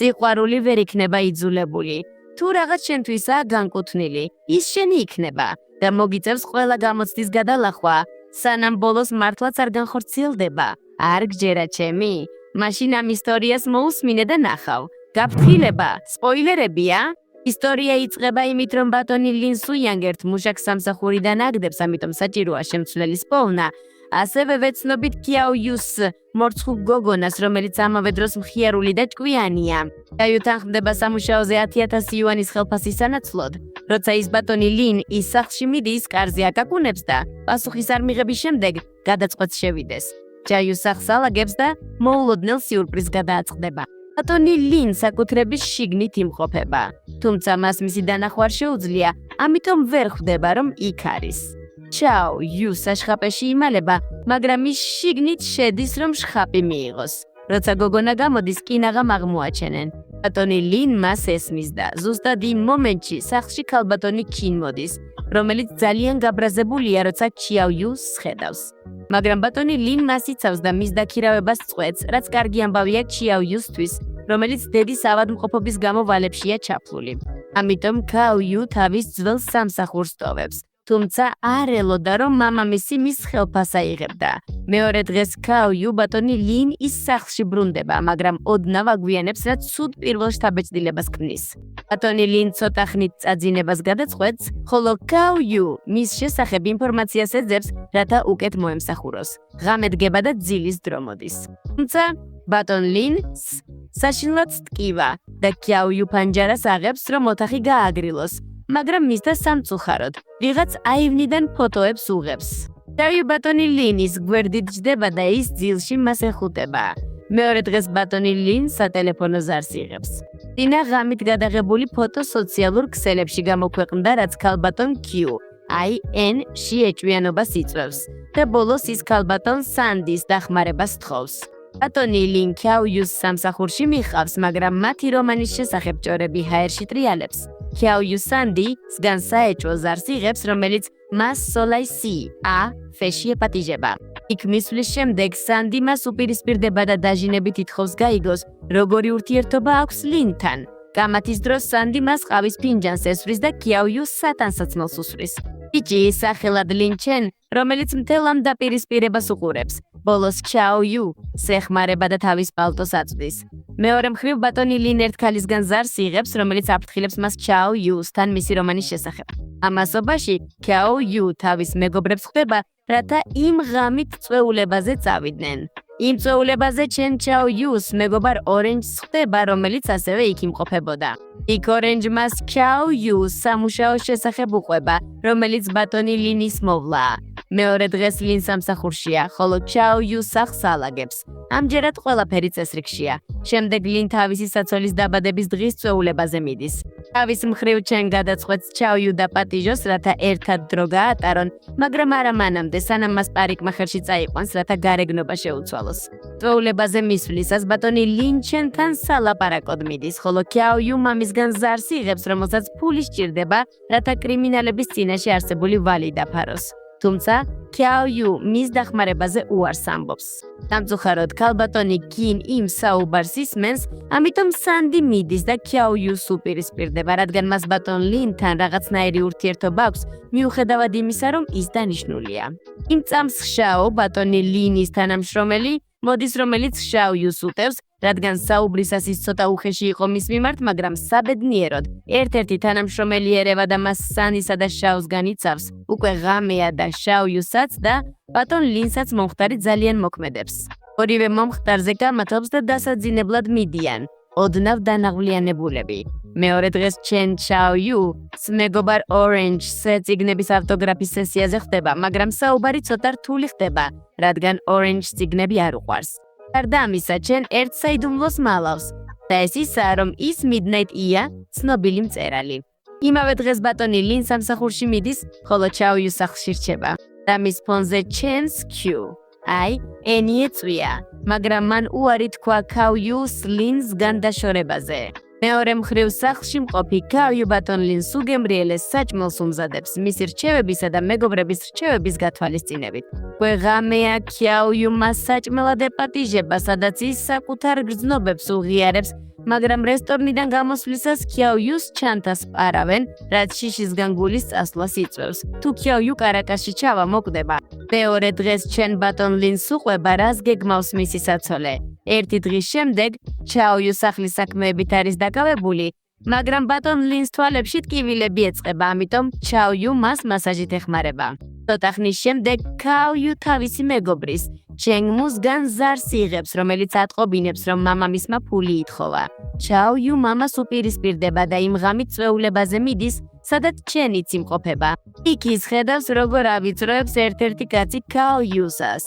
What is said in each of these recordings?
სიყვარული ვერ იქნება იძულებული. თუ რაღაც შენთვისაა განკუთვნილი, ის შენი იქნება და მოგიწევს ყველა გამოცდის გადალახვა, სანამ ბოლოს მართლაც არ განხორციელდება. არ გჯერა ჩემი? მაშინ ამ ისტორიას მოусმინე და ნახავ. გაფრთხილება, სპოილერებია? ისტორია იწყება იმით, რომ ბატონი ლინ სუიანგ ერთ მუშაკ სამსახურიდან აგდებს, ამიტომ საჭიროა შემცვლელის პოვნა. ასევე ვეცნობით კიაო იუს მორცხულ გოგონას, რომელიც ამავე დროს მხიარული და ჭკვიანია. კიაო თანხმდება სამუშაოზე 10,000 იუანის ხელფასის სანაცვლოდ. როცა ის ბატონი ლინ ის სახლში მიდის, კარზე აკაკუნებს და პასუხის არ მიღების შემდეგ გადაწყვეტს შევიდეს. ჯაიუ სახლს ალაგებს და მოულოდნელ სიურპრიზს გადააწყდება. ბატონი ლინ საკუთრების შიგნით იმყოფება. თუმცა მას მისი დანახვა არ შეუძლია, ამიტომ ვერ ხვდება, რომ იქ არის. ჩაო იუ საშხაპეში იმალება, მაგრამ ის შიგნით შედის, რომ შხაპი მიიღოს. როცა გოგონა გამოდის, კინაღამ აღმოაჩენენ. ბატონი ლინ მას ესმის და ზუსტად იმ მომენტში სახლში ქალბატონი კინ მოდის, რომელიც ძალიან გაბრაზებულია, როცა ჩიაო იუს ხედავს. მაგრამ ბატონი ლინ მას იცავს და მის დაქირავებას წყვეტს, რაც კარგი ამბავია ჩიაო იუსთვის, რომელიც დედის ავადმყოფობის გამო ვალებშია ჩაფლული. ამიტომ კაო იუ თავის ძველ სამსახურს ტოვებს. თუმცა არ ელოდა, რომ მამამისი მის ხელფას აიღებდა. მეორე დღეს კაო იუ ბატონი ლინ ის სახლში ბრუნდება, მაგრამ ოდნავ აგვიანებს, რაც ცუდ პირველ შთაბეჭდილებას ქმნის. ბატონი ლინ ცოტა ხნით წაძინებას გადაწყვეტს, ხოლო კაო იუ მის შესახებ ინფორმაციას ეძებს, რათა უკეთ მოემსახუროს. ღამე დგება და ძილის დრო მოდის. თუმცა ბატონ ლინს საშინლად ტკივა და კაო იუ პანჯარას აღებს, რომ ოთახი გააგრილოს. მაგრამ მისდა სამწუხაროდ, ვიღაც აივნიდან ფოტოებს უღებს. ჯაიუ ბატონი linis გვერდით ჯდება და ის ძილში მას ეხუტება. მეორე დღეს ბატონი lin სატელეფონო ზარს იღებს. დინა ღამით გადაღებული ფოტო სოციალურ ქსელებში გამოქვეყნდა, რაც ქალბატონ Q IN-ში ეჭვიანობას იწვევს და ბოლოს ის ქალბატონ Sandy-ს დახმარებას თხოვს. ბატონი lin Q-ის სამსახურში მიხავს, მაგრამ მათი რომანის შესახებ ჭორები ჰაერში ტრიალებს. Q Sandy სგან საეჭვო ზარს იღებს, რომელიც მას სოლაი C-ა ფეში ეპატიჟება. იქ მისვლის შემდეგ Sandy მას უპირისპირდება და დაჟინებით ითხოვს გაიგოს, როგორი ურთიერთობა აქვს ლინთან. გამათის დროს Sandy მას ყავის ფინჯანს ესვრის და Q სატანსაცმელს უსვრის. ბიჭი სახელად ლინ ჩენ, რომელიც მთელ ამ დაპირისპირებას უყურებს. ბოლოს Q სეხმარება და თავის პალტოს აწვდის. მეორე მხრივ ბატონი ლინ ერთ ქალისგან ზარს იღებს, რომელიც აფრთხილებს მას Q-სთან მისი რომანის შესახებ. ამასობაში Q თავის მეგობრებს ხვდება, რათა იმ ღამით წვეულებაზე წავიდნენ. იმ წვეულებაზე ჩენ Q-ს მეგობარ ორენჯს ხვდება, რომელიც ასევე იქ იმყოფებოდა. იქ ორენჯ მას Q-ს სამუშაოს შესახებ უყვება, რომელიც ბატონი ლინის მოვლა. მეორე დღეს ლინ სამსახურშია, ხოლო Q სახლს ალაგებს. ამჯერად ყველაფერი წესრიგშია. შემდეგ ლინ თავისი საცოლის დაბადების დღის წვეულებაზე მიდის. თავის მხრივ ჩენ გადაწყვეტს Q დაპატიჟოს, რათა ერთად დრო გაატარონ, მაგრამ არა მანამდე, სანამ მას პარიკმახერში წაიყვანს, რათა გარეგნობა შეუცვალოს. წვეულებაზე მისვლისას ბატონი ლინ ჩენთან სალაპარაკოდ მიდის, ხოლო Q მამისგან ზარს იღებს, რომელსაც ფული სჭირდება, რათა კრიმინალების წინაშე არსებული ვალი დაფაროს. თუმცა Q მის დახმარებაზე უარს ამბობს. სამწუხაროდ ქალბატონი კინ იმ საუბარს ისმენს, ამიტომ Sandy მიდის და Q-ს უპირისპირდება, რადგან მას ბატონ ლინთან რაღაცნაირი ურთიერთობა აქვს, მიუხედავად იმისა, რომ ის დანიშნულია. იმ წამს შაო ბატონი ლინის თანამშრომელი მოდის, რომელიც Q-ს უტევს, რადგან საუბრისას ის ცოტა უხეში იყო მის მიმართ, მაგრამ საბედნიეროდ ერთ-ერთი თანამშრომელი ერევა და მას Sandy-სა და Q-ს განიცავს. უკვე ღამეა და Q-საც და ბატონ ლინსაც მომხდარი ძალიან მოქმედებს. ორივე მომხდარზე გამათობს და დასაძინებლად მიდიან. ოდნავ დანაღვლიანებულები. მეორე დღეს ჩენ Q-ს მეგობარ ორენჯს წიგნების ავტოგრაფის სესიაზე ხდება, მაგრამ საუბარი ცოტა რთული ხდება, რადგან ორენჯს წიგნები არ უყვარს. გარდა ამისა, ჩენ ერთ საიდუმლოს მალავს და ეს ისაა, რომ ის Midnight-ია, ცნობილი მწერალი. იმავე დღეს ბატონი ლინ სამსახურში მიდის, ხოლო Q სახლში რჩება. და მის ფონზე ჩენს Q N-ი ეწვია, მაგრამ მან უარი თქვა Q ლინს განდაშორებაზე. მეორე მხრივ სახლში მყოფი Q ბატონ ლინს უგემრიელეს საჭმელს უმზადებს მისი რჩევებისა და მეგობრების რჩევების გათვალისწინებით. უკვე ღამეა Q მას საჭმელად ეპატიჟება, სადაც ის საკუთარ გრძნობებს უღიარებს, მაგრამ რესტორნიდან გამოსვლისას ქიაოიუს ჩანთას პარავენ, რაც შიშისგან გულის წასვლას იწვევს. თუ ქიაოიუ კარაკაში ჩავა მოკვდება. მეორე დღეს ჩენ ბატონ ლინს უყვება, რას გეგმავს მისი საცოლე. ერთი დღის შემდეგ ჩაოიუ სახლის საქმეებით არის დაკავებული, მაგრამ ბატონ ლინს თვალებში ტკივილები ეწყება, ამიტომ ჩაოიუ მას მასაჟით ეხმარება. ცოტა ხნის შემდეგ ქაოიუ თავისი მეგობრის ჩენგმუსგან ზარს იღებს, რომელიც ატყობინებს, რომ მამამისმა ფული ითხოვა. ჩაოიუ მამას უპირისპირდება და იმ ღამით წვეულებაზე მიდის, სადაც ჩენიც იმყოფება. იქ ის ხედავს, როგორ ავიწროებს ერთ-ერთი კაცი ქაოიუსას.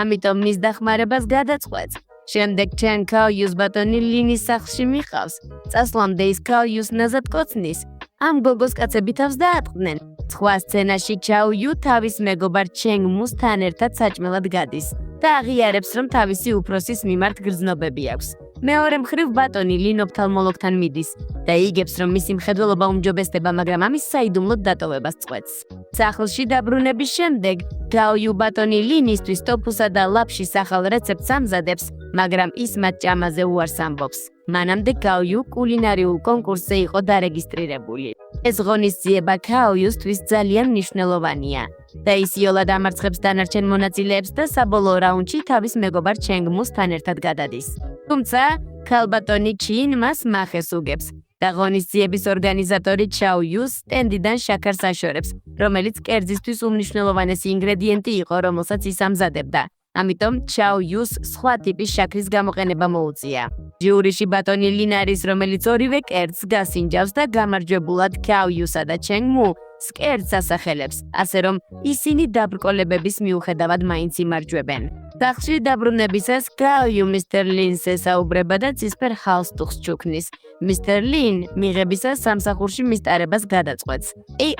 ამიტომ მის დახმარებას გადაწყვეტს. შემდეგ ჩენ ქაოიუს ბატონი ლინის სახლში მიყავს. წასვლამდე ის ქაოიუს ნაზად კოცნის. ამ გოგოს კაცები თავს დაატყდნენ. სხვა სცენაში ჩაოიუ თავის მეგობარ ჩენგმუსთან ერთად საჭმელად გადის და აღიარებს, რომ თავისი უფროსის მიმართ გრძნობები აქვს. მეორე მხრივ ბატონი ლინ ოფთალმოლოგთან მიდის და იგებს, რომ მისი მხედველობა უმჯობესდება, მაგრამ ამის საიდუმლოდ დატოვებას წყვეტს. სახლში დაბრუნების შემდეგ ქაოიუ ბატონი ლინისთვის ტოფუსა და ლაფშის ახალ რეცეპტს ამზადებს, მაგრამ ის მათ ჭამაზე უარს ამბობს. მანამდე ქაოიუ კულინარიულ კონკურსზე იყო დარეგისტრირებული. ეს ღონისძიება ქაოიუსთვის ძალიან მნიშვნელოვანია და ის იოლად ამარცხებს დანარჩენ მონაწილეებს და საბოლოო რაუნდში თავის მეგობარ ჩენგმუსთან ერთად გადადის. თუმცა ქალბატონი ჩინ მას მახეს უგებს და ღონისძიების ორგანიზატორი ჩაოიუს სტენდიდან შაქარს აშორებს, რომელიც კერძისთვის უმნიშვნელოვანესი ინგრედიენტი იყო, რომელსაც ის ამზადებდა. ამიტომ ჩაოიუს სხვა ტიპის შაქრის გამოყენება მოუწია. ჟიურიში ბატონი ლინ არის, რომელიც ორივე კერძს გასინჯავს და გამარჯვებულად ქაოიუსა და ჩენგმუ კერძს ასახელებს, ასე რომ ისინი დაბრკოლებების მიუხედავად მაინც იმარჯვებენ. სახლში დაბრუნებისას ქაოიუ მისტერ ლინს ესაუბრება და ცისფერ ხალსტუხს ჩუქნის. მისტერ ლინ მიღებისას სამსახურში მისტარებას გადაწყვეტს.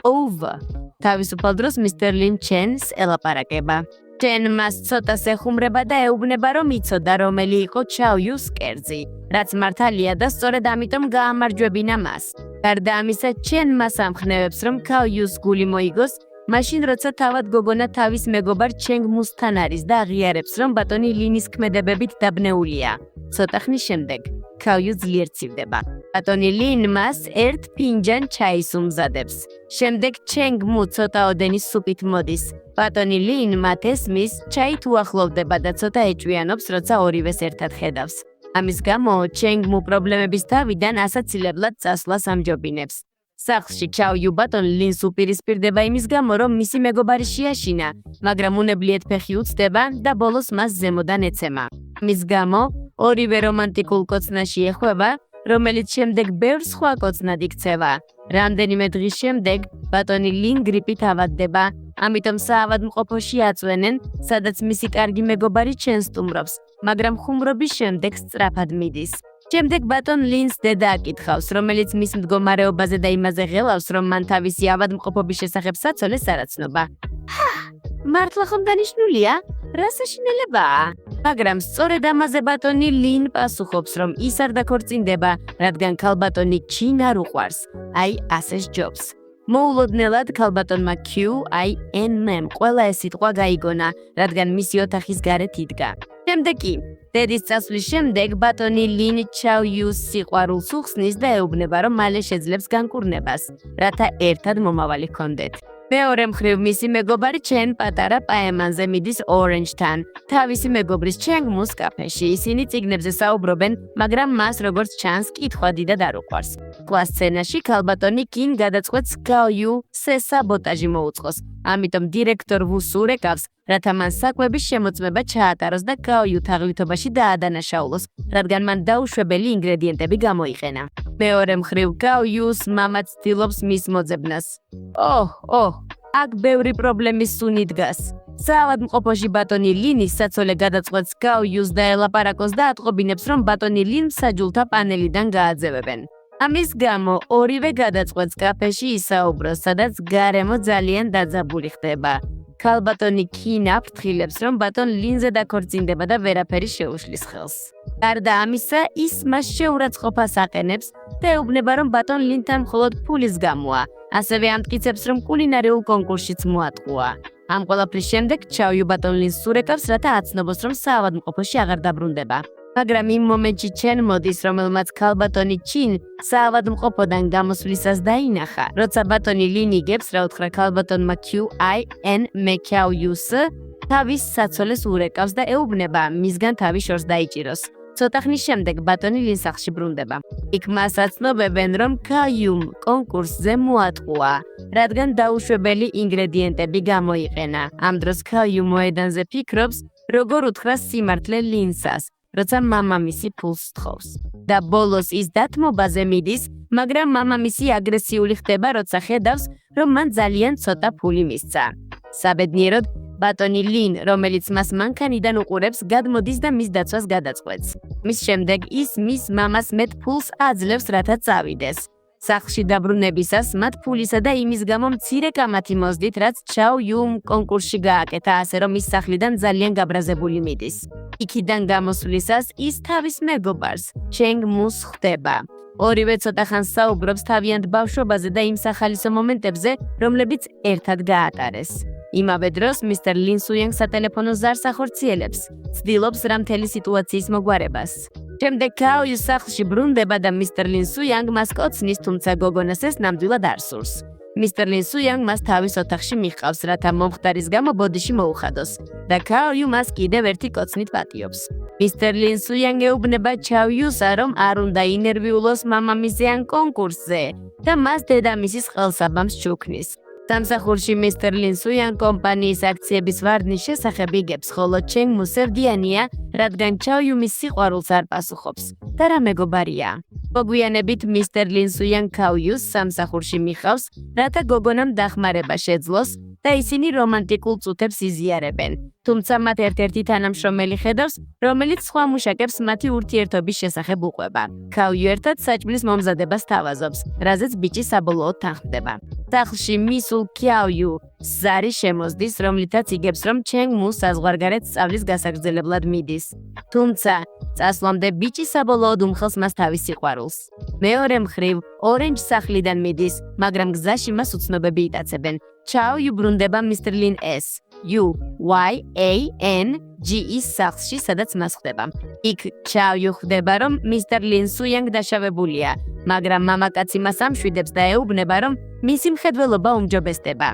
over. თავისუფალ დროს მისტერ ლინ ჩენს ელაპარაკება. ჩენ მას ცოტას ეხუმრება და ეუბნება, რომ იცოდა, რომელი იყო ჩაოიუს კერძი, რაც მართალია და სწორედ ამიტომ გაამარჯვებინა მას. გარდა ამისა, ჩენ მას ამხნევებს, რომ ქაოიუს გული მოიგოს, მაშინ როცა თავად გოგონა თავის მეგობარ ჩენგმუსთან არის და აღიარებს, რომ ბატონი linis ქმედებებით დაბნეულია. ცოტა ხნის შემდეგ ქაოიუ ძლიერ ცივდება. ბატონი ლინ მას ერთ ფინჯან ჩაის უმზადებს. შემდეგ ჩენგმუ ცოტა ოდენის სუპით მოდის. ბატონი ლინ მათ ესმის, ჩაით უახლოვდება და ცოტა ეჭვიანობს, როცა ორივეს ერთად ხედავს. ამის გამო ჩენგმუ პრობლემების თავიდან ასაცილებლად წასვლას ამჯობინებს. სახლში ჩაოიუ ბატონ ლინს უპირისპირდება იმის გამო, რომ მისი მეგობარი შეაშინა, მაგრამ უნებლიეთ ფეხი უცდება და ბოლოს მას ზემოდან ეცემა. ამის გამო ორივე რომანტიკულ კოცნაში ეხვება, რომელიც შემდეგ ბევრ სხვა კოცნად იქცევა. რამდენიმე დღის შემდეგ ბატონი ლინ გრიპით ავადდება, ამიტომ საავადმყოფოში აწვენენ, სადაც მისი კარგი მეგობარი ჩენს სტუმრობს, მაგრამ ხუმრობის შემდეგ სწრაფად მიდის. შემდეგ ბატონ ლინს დედა აკითხავს, რომელიც მის მდგომარეობაზე და იმაზე ღელავს, რომ მან თავისი ავადმყოფობის შესახებ საცოლეს არ აცნობა. მართლა ხომ დანიშნულია? რა საშინელებაა? მაგრამ სწორედ ამაზე ბატონი ლინ პასუხობს, რომ ის არ დაქორწინდება, რადგან ქალბატონი ჩინ არ უყვარს. აი, ასე სჯობს. მოულოდნელად ქალბატონმა QINM ყველა ეს სიტყვა გაიგონა, რადგან მისი ოთახის გარეთ იდგა. შემდეგ კი დედის წასვლის შემდეგ ბატონი ლინ ჩაოიუს სიყვარულს უხსნის და ეუბნება, რომ მალე შეძლებს განკურნებას, რათა ერთად მომავალი ჰქონდეთ. მეორე მხრივ მისი მეგობარი ჩენ პატარა პაემანზე მიდის ორენჯთან, თავისი მეგობრის ჩენგმუს კაფეში. ისინი წიგნებზე საუბრობენ, მაგრამ მას როგორც ჩანს, კითხვა დიდად არ უყვარს. სხვა სცენაში ქალბატონი კინ გადაწყვეტს ქაოიუს საბოტაჟი მოუწყოს. ამიტომ დირექტორ ვუს ურეკავს, რათა მან საკვების შემოწმება ჩაატაროს და ქაოიუ თაღლითობაში დაადანაშაულოს, რადგან მან დაუშვებელი ინგრედიენტები გამოიყენა. მეორე მხრივ ქაოიუს მამა ცდილობს მის მოძებნას. აქ ბევრი პრობლემის სუნი დგას. საავადმყოფოში ბატონი ლინის საცოლე გადაწყვეტს ქაოიუს დაელაპარაკოს და ატყობინებს, რომ ბატონი ლინ მსაჯულთა პანელიდან გააძევებენ. ამის გამო ორივე გადაწყვეტს კაფეში ისაუბროს, სადაც გარემო ძალიან დაძაბული ხდება. ქალბატონი კინა ფრთხილებს, რომ ბატონ ლინზე დაქორწინდება და ვერაფერი შეუშლის ხელს. გარდა ამისა, ის მას შეურაცხყოფას აყენებს და ეუბნება, რომ ბატონ ლინთან მხოლოდ ფულის გამოა. ასევე ამტკიცებს, რომ კულინარიულ კონკურსშიც მოატყუა. ამ ყველაფრის შემდეგ ჩაოიუ ბატონ ლინს სურეკავს, რათა აცნობს, რომ საავადმყოფოში აღარ დაბრუნდება. მაგრამ იმ მომენტში ჩენ მოდის, რომელმაც ქალბატონი ჩინ საავადმყოფოდან გამოსვლისას დაინახა, როცა ბატონი ლინ იგებს, რა უთხრა ქალბატონმა QIN მეკაუიუს თავის საცოლეს ურეკავს და ეუბნება მისგან თავის შორს დაიჭიროს. ცოტა ხნის შემდეგ ბატონი ლინ სახლში ბრუნდება. იქ მას აცნობებენ, რომ კაიუმ კონკურსზე მოატყუა, რადგან დაუშვებელი ინგრედიენტები გამოიყენა. ამ დროს კაიუმ მოედანზე ფიქრობს, როგორ უთხრა სიმართლე ლინსას, როცა მამამისი ფულს სთხოვს. და ბოლოს ის დათმობაზე მიდის, მაგრამ მამამისი აგრესიული ხდება, როცა ხედავს, რომ მან ძალიან ცოტა ფული მისცა. საბედნიეროდ, ბატონი ლინ, რომელიც მას მანქანიდან უყურებს, გადმოდის და მის დაცვას გადაწყვეტს. მის შემდეგ ის მის მამას მეტ ფულს აძლევს, რათა წავიდეს. სახლში დაბრუნებისას მათ ფულისა და იმის გამო მცირე კამათი მოსდით, რაც ჩაო იუმ კონკურსში გააკეთა, ასე რომ ის სახლიდან ძალიან გაბრაზებული მიდის. იქიდან გამოსვლისას ის თავის მეგობარს, ჩენგ მუს ხვდება. ორივე ცოტა ხანს საუბრობს თავიანთ ბავშვობაზე და იმ სახალისო მომენტებზე, რომლებიც ერთად გაატარეს. იმავე დროს მისტერ ლინ სუიანგ სატელეფონო ზარს ახორციელებს, ცდილობს რა მთელი სიტუაციის მოგვარებას. შემდეგ კაოიუს სახლში ბრუნდება და მისტერ ლინ სუიანგ მას კოცნის, თუმცა გოგონას ეს ნამდვილად არ სურს. მისტერ ლინ სუიანგ მას თავის ოთახში მიჰყავს, რათა მომხდარის გამო ბოდიში მოუხადოს და კაოიუ მას კიდევ ერთი კოცნით პატიობს. მისტერ ლინ სუიანგ ეუბნება ჩაოიუსა, რომ არ უნდა ინერვიულოს მამამისი ან კონკურსზე და მას დედამისის ყელსაბამს ჩუქნის. სამსახურში მისტერ ლინ სუიანგ კომპანიის აქციების ვარდნის შესახებ იგებს, ხოლო ჩენგ მუსევდიანია, რადგან ჩაოიუ მის სიყვარულს არ პასუხობს და რა მეგობარია. მოგვიანებით მისტერ ლინ სუიანგ კაოიუს სამსახურში მიხავს, რათა გოგონამ დახმარება შეძლოს და ისინი რომანტიკულ წუთებს იზიარებენ. თუმცა მათ ერთ-ერთი თანამშრომელი ხედავს, რომელიც სხვა მუშაკებს მათი ურთიერთობის შესახებ უყვება. კაოიუ ერთად საჭმლის მომზადებას თავაზობს, რაზეც ბიჭი საბოლოოდ თანხმდება. სახლში მისულ კაოიუ ზარი შემოსდის, რომლითაც იგებს, რომ ჩენგ მუ საზღვარგარეთ სწავლის გასაგრძელებლად მიდის. თუმცა წასვლამდე ბიჭი საბოლოოდ უმხელს მას თავის სიყვარულს. მეორე მხრივ, ორენჯ სახლიდან მიდის, მაგრამ გზაში მას უცნობები იტაცებენ. ჩაოიუ ბრუნდება მისტერ ლინ S. UYANG-ის სახლში, სადაც მას ხვდება. იქ ჩაოიუ ხვდება, რომ მისტერ ლინ სუიანგ დაშავებულია, მაგრამ მამაკაცი მას ამშვიდებს და ეუბნება, რომ მისი მხედველობა უმჯობესდება.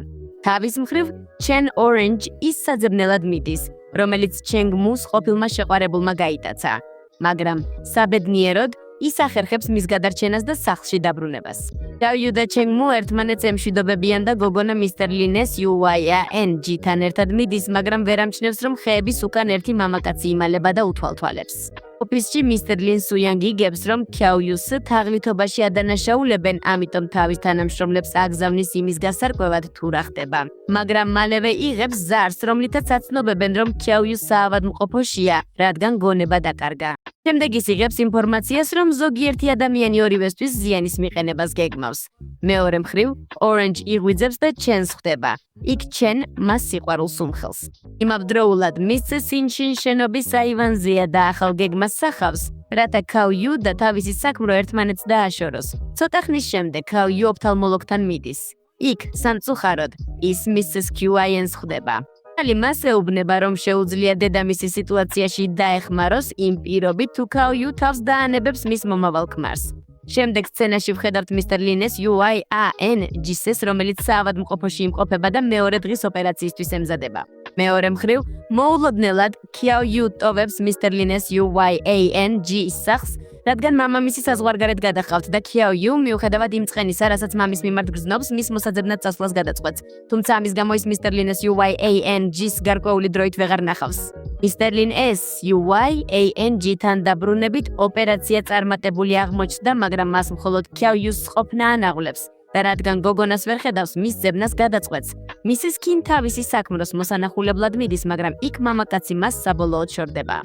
თავის მხრივ, ჩენ ორენჯ ის საძებნელად მიდის, რომელიც ჩენგ მუს ყოფილმა შეყვარებულმა გაიტაცა. მაგრამ საბედნიეროდ ის ახერხებს მის გადარჩენას და სახლში დაბრუნებას. ჩაოიუ და ჩენგ მუ ერთმანეთს ემშვიდობებიან და გოგონა მისტერ ლინეს UYANG-თან ერთად მიდის, მაგრამ ვერ ამჩნევს, რომ ხეების უკან ერთი მამაკაცი იმალება და უთვალთვალებს. ოფისში მისტერ ლინ სუიანგ იგებს, რომ კაოიუს თაღლითობაში ადანაშაულებენ, ამიტომ თავის თანამშრომლებს აგზავნის იმის გასარკვევად თუ რა ხდება. მაგრამ მალევე იღებს ზარს, რომლითაც აცნობებენ, რომ კაოიუს საავადმყოფოშია, რადგან გონება დაკარგა. შემდეგ ის იღებს ინფორმაციას, რომ ზოგიერთი ადამიანი ორივესთვის ზიანის მიყენებას გეგმავს. მეორე მხრივ, ორენჯ იღვიძებს და ჩენს ხვდება. იქ ჩენ მას სიყვარულს უმხელს. იმავდროულად მისცე სინშინ შენობის აივანზეა და ახალ გეგმას სახავს, რათა კაოიუ და თავისი საქმრო ერთმანეთს დააშოროს. ცოტა ხნის შემდეგ კაოიუ ოფთალმოლოგთან მიდის. იქ სამწუხაროდ ის მისცეს QIN-ს ხვდება. მას ეუბნება, რომ შეუძლია დედამისის სიტუაციაში დაეხმაროს იმ პირობით, თუ კაოიუ თავს დაანებებს მის მომავალ ქმარს. შემდეგ სცენაში ვხედავთ მისტერ ლინეს UYANG-ს, რომელიც საავადმყოფოში იმყოფება და მეორე დღის ოპერაციისთვის ემზადება. მეორე მხრივ, მოულოდნელად კაოიუ ტოვებს მისტერ ლინეს UYANG-ის სახლს, რადგან მამამისი საზღვარგარეთ გადახავთ და კაოიუ მიუხედავად იმ წყენისა, რასაც მამის მიმართ გრძნობს, მის მოსაძებნად წასვლას გადაწყვეტს. თუმცა ამის გამო ის მისტერ ლინეს UYANG-ს გარკვეული დროით ვეღარ ნახავს. მისტერ ლინ S UYANG-თან დაბრუნებით ოპერაცია წარმატებული აღმოჩნდა, მაგრამ მას მხოლოდ კაოიუს ყოფნა ანაღვლებს. და რადგან გოგონას ვერ ხედავს, მის ძებნას გადაწყვეტს. მისის კინ თავისი საქმროს მოსანახულებლად მიდის, მაგრამ იქ მამაკაცი მას საბოლოოდ შორდება.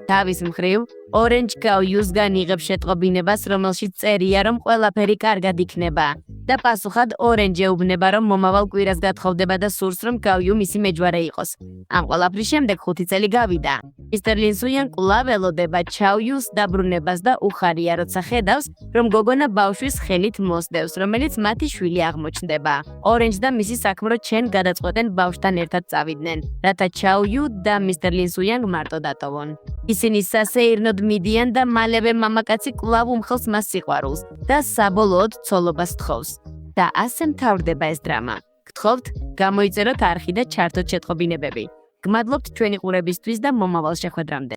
თავის მხრივ, ორენჯ კაოიუსგან იღებს შეტყობინებას, რომელშიც წერია, რომ ყველაფერი კარგად იქნება. და პასუხად ორენჯი ეუბნება, რომ მომავალ კვირას გათხოვდება და სურს, რომ გავიუ მისი მეჯვარე იყოს. ამ ყველაფრის შემდეგ 5 წელი გავიდა. მისტერ ლინსუიან კვლავ ელოდება ჩაოიუს დაბრუნებას და უხარია, როცა ხედავს, რომ გოგონა ბავშვის ხელით მოსდევს, რომელიც მათი შვილი აღმოჩნდება. ორენჯ და მისი საქმრო ჩენ გადაწყვეტენ ბავშვთან ერთად წავიდნენ, რათა ჩაოიუ და მისტერ ლინსუიან მარტო დატოვონ. ისინი სასეირნოდ მიდიან და მალევე მამაკაცი კვლავ უმხელს მას სიყვარულს და საბოლოოდ ცოლობას თხოვს. და ასე მთავრდება ეს დრამა. გთხოვთ, გამოიწეროთ არხი და ჩართოთ შეტყობინებები. გმადლობთ ჩვენი ყურებისთვის და მომავალ შეხვედრამდე.